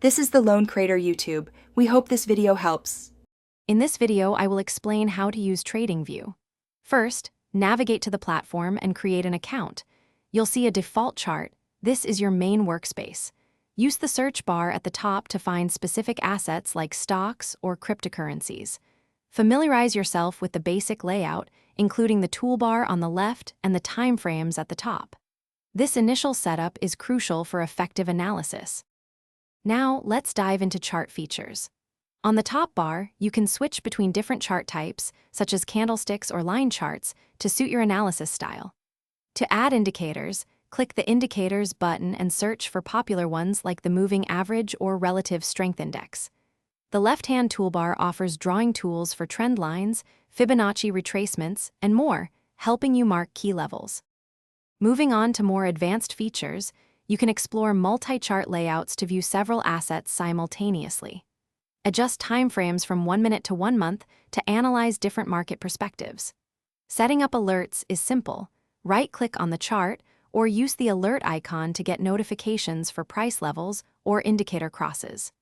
This is the Lone Creator YouTube. We hope this video helps. In this video, I will explain how to use TradingView. First, navigate to the platform and create an account. You'll see a default chart. This is your main workspace. Use the search bar at the top to find specific assets like stocks or cryptocurrencies. Familiarize yourself with the basic layout, including the toolbar on the left and the timeframes at the top. This initial setup is crucial for effective analysis. Now, let's dive into chart features. On the top bar, you can switch between different chart types, such as candlesticks or line charts, to suit your analysis style. To add indicators, click the Indicators button and search for popular ones like the Moving Average or Relative Strength Index. The left-hand toolbar offers drawing tools for trend lines, Fibonacci retracements, and more, helping you mark key levels. Moving on to more advanced features, you can explore multi-chart layouts to view several assets simultaneously. Adjust timeframes from 1 minute to 1 month to analyze different market perspectives. Setting up alerts is simple. Right-click on the chart or use the alert icon to get notifications for price levels or indicator crosses.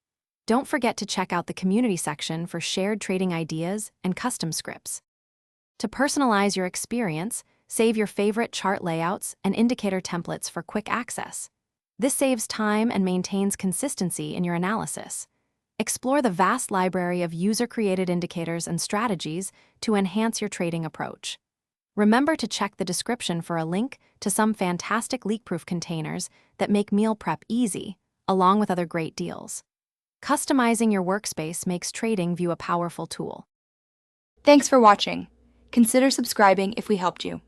Don't forget to check out the community section for shared trading ideas and custom scripts. To personalize your experience, save your favorite chart layouts and indicator templates for quick access. This saves time and maintains consistency in your analysis. Explore the vast library of user-created indicators and strategies to enhance your trading approach. Remember to check the description for a link to some fantastic leak-proof containers that make meal prep easy, along with other great deals. Customizing your workspace makes TradingView a powerful tool. Thanks for watching. Consider subscribing if we helped you.